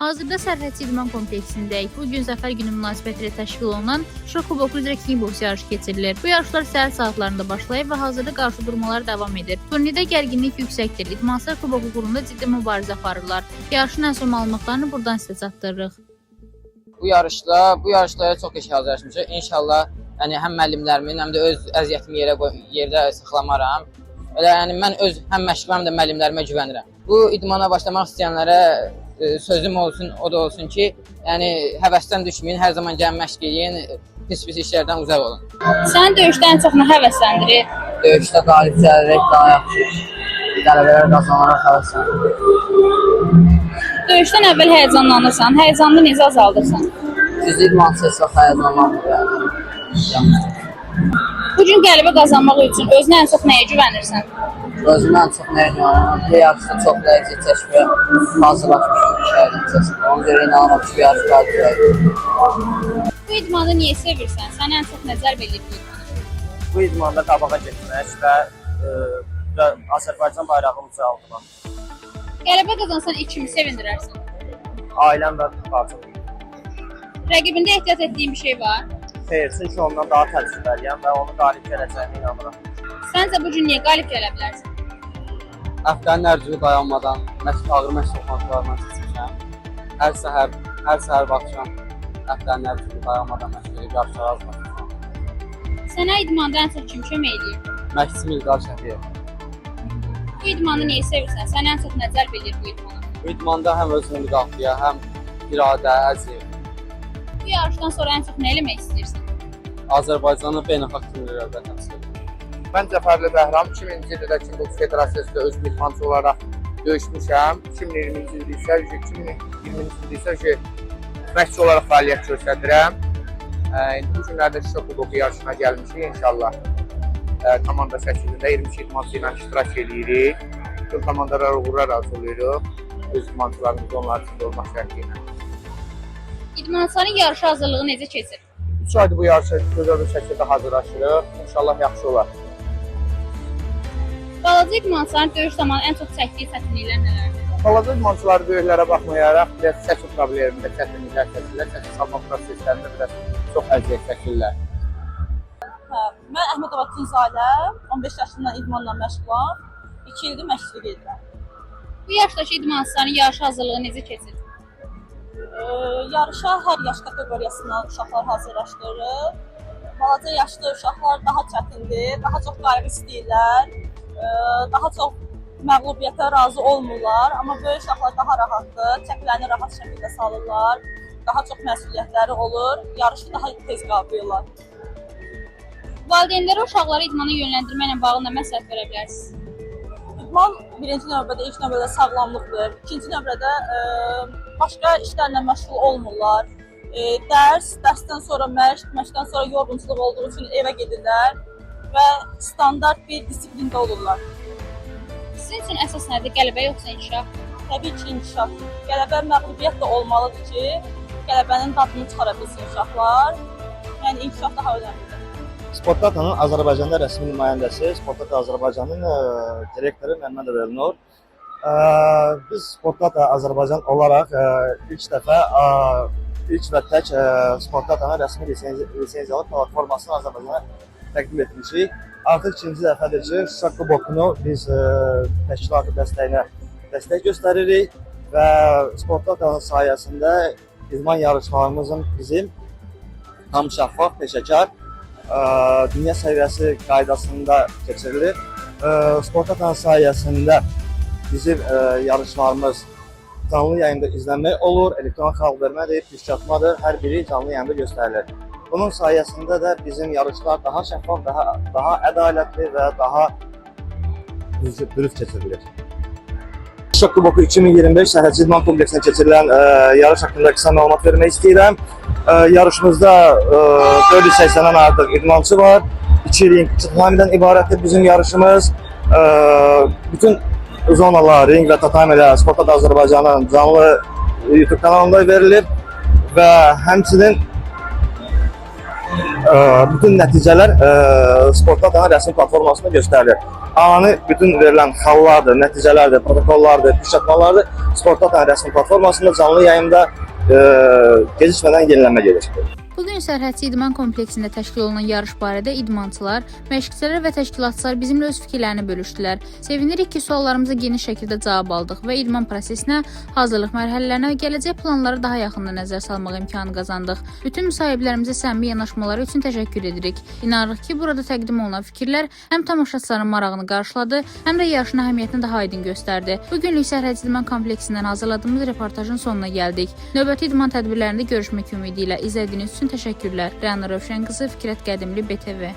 Hazırda Sərhədçi İdman kompleksindəyik. Bugün Zəfər günü münasibətilə təşkil olunan Şuşa Kuboku üzrə kickboks yarışı keçirilir. Bu yarışlar səhər saatlarında başlayıb və hazırda qarşıdurmalar davam edir. Turnirdə gərginlik yüksəkdir. İdmançılar Kuboku uğrunda ciddi mübarizə aparırlar. Yarışın ən son məlumatlarını buradan sizə çatdırırıq. Bu yarışlara çox iş hazırlaşmışıq. İnşallah həm müəllimlərimin, həm də öz əziyyətimi yerdə saxlamaram. Mən öz həm məşqimə, həm də müəllimlərimə güvənirəm. Bu idmana başlamaq istəyənlərə sözüm olsun, o da olsun ki, həvəsdən düşməyin, hər zaman gəlin məşq eləyin, pis işlərdən uzaq olun. Sən döyüşdən çox nə həvəsləndirir? Döyüşdə qalib gələrək daha yaxşı qələbələr qazanaraq həvəsləndirir. Döyüşdən əvvəl həyəcanlanırsan, həyəcanını necə azaldırsan? Düz idmançı çox həyəcanlanmır. Bugün qələbə qazanmaq üçün özünə ən çox nəyə güvənirsən? Özümə ən çox nəyə güvənirəm? Bu yarışda çox dərəcə çəkmə hazırlaşmışım. Ona görə inanıram ki, bu yarış qalib gəlir. Bu idmanı niyə sevirsən? Sənə ən çox nə cəlb edir bu idmanı? Bu idmanda qabağa getmək və Azərbaycan bayrağını ucaldmaq. Qələbə qazansan ilk kimi sevindirərsən. Ailəm və bacım. Rəqibində ehtiyat etdiyin bir şey var? Xeyr, çünki ondan daha təcrübəliyəm və onu qalib gələcəyinə inanıram. Səncə bu gün niyə qalib gələ bilərsən? Həftənin hər günü dayanmadan ağır məşq toplantılarından keçmişəm. Hər səhər baxışam, həftənin hər günü dayanmadan məşq edib yarışlara hazırlaşmışam. Sənə idmanda ən çox kim kömək edir? Məşqçim İlqar Şəfiyev. Bu idmanı niyə sevirsən? Sənə ən çox nə cəlb edir bu idmana? Bu idmanda həm özünü müdafiə, həm iradə, əzm. Bu yarışdan sonra ən çox nə eləmək istəyirsən? Azərbaycanı beynəlxalq turnirlərdə təmsil edir. Mən Cəfərli Bəhram 2000-ci ildə Kickboks Federasiyasında özüm idmançı olaraq döyüşmüşəm. 2020-ci ildə isə məşqçi olaraq fəaliyyət göstərirəm. Bu günlərdə Şuşa Kuboku yarışına gəlmişik inşallah. Komanda şəklində 22 idmançı ilə iştirak edirik. Bütün komandalara uğurlar arzulayırıq. Öz idmançılarımız onlar üçün olmaq şərti ilə. İdmançıların yarışa hazırlığı necə keçir? 3 aydır bu yarışa gözəl bir şəkildə hazırlaşırıq. İnşallah yaxşı olar. Balaca idmançıların döyüş zamanı ən çox çəkdiyi çətinliklər nələrdir? Balaca idmançıları böyüklərə baxmayaraq biraz çəki problemində çətinliklər çəkirlər. Çəki salma proseslərində biraz çox əziyyət çəkirlər. Mən Əhmədova Tunzalə, 15 yaşından idmanla məşğulam. 2 ildir məşqçilik edirəm. Bu yaşdakı idmançıların yarış hazırlığı necə keçir? Yarışa hər yaş kateqoriyasından uşaqlar hazırlaşdırır. Balaca yaşlı uşaqlar daha çətindir, daha çox qayğı istəyirlər, daha çox məğlubiyyətə razı olmurlar. Amma böyük uşaqlar daha rahatdır, çəkilərini rahat şəkildə salırlar, daha çox məsuliyyətləri olur, yarışı daha tez qavrayırlar. Valideynlərə uşaqları idmana yönləndirməklə bağlı nə məsləhət verə bilərsiniz? İdman birinci növbədə, ilk növbədə sağlamlıqdır. İkinci növbədə başqa işlərlə məşğul olmurlar. Dərsdən sonra məşq, məşqdən sonra yorğunçuluq olduğu üçün evə gedirlər və standart bir disiplində olurlar. Sizin üçün əsas nədir? Qələbə yoxsa inkişaf? Təbii ki, inkişaf. Qələbə məğlubiyyət də olmalıdır ki, qələbənin dadını çıxara bilsin uşaqlar. Yəni inkişaf daha önəmlidir. Sportdatanın Azərbaycanda rəsmi nümayəndəsi, Sportdata Azərbaycanın direktoru Məmmədov Elnur. Biz Sportdata Azərbaycan olaraq ilk və tək Sportdatanın rəsmi lisenziyalı platformasını Azərbaycana təqdim etmişik. Artıq ikinci dəfədir ki, Şuşa Kubokunu biz təşkilatı dəstəyinə dəstək göstəririk və Sportdatanın sayəsində idman yarışlarımızın bizim tam şəffaf, peşəkar, dünya səviyyəsi qaydasında keçirilir. Sportdatanın sayəsində bizim yarışlarımız canlı yayında izlənmək olur, elektron xəbərvermədir, pişkatmadır, hər biri canlı yayında göstərilir. Bunun sayəsində də bizim yarışlar daha şəffaf, daha ədalətli və daha dürüst keçirilir. Şuşa Kuboku 2025 Sərhədçi İdman kompleksində keçirilən yarış haqqında qısa məlumat vermək istəyirəm. Yarışımızda 480-dən artıq idmançı var. 2 ring, 2 tatamidən ibarətdir bizim yarışımız. Bütün zonalar, ring və tatamilə Sportdata Azərbaycanın canlı YouTube kanalında verilir və həmçinin bütün nəticələr Sportdata rəsmi platformasında göstərilir. Ani bütün verilən xallardır, nəticələrdir, protokollardır, pişatmalardır Sportdata rəsmi platformasında canlı yayımda gecikmədən yenilənmə gedir. Bugün Sərhədçi İdman kompleksində təşkil olunan yarış barədə idmançılar, məşqçilər və təşkilatçılar bizimlə öz fikirlərini bölüşdülər. Sevinirik ki, suallarımıza geniş şəkildə cavab aldıq və idman prosesinə, hazırlıq mərhələlərinə və gələcək planları daha yaxından nəzər salmaq imkanı qazandıq. Bütün müsahiblərimizə səmimi yanaşmaları üçün təşəkkür edirik. İnanırıq ki, burada təqdim olunan fikirlər həm tamaşaçıların marağını qarşıladı, həm də yarışın əhəmiyyətini daha aydın göstərdi. Bugünlük Sərhədçi İdman kompleksindən hazırladığımız reportajın sonuna gəldik. Növbəti idman tədbirlərində görüşmək ümidi ilə izlədiyiniz üçün təşəkkürlər. Rəna Rövşən qızı, Fikrət Qədimli, BTV.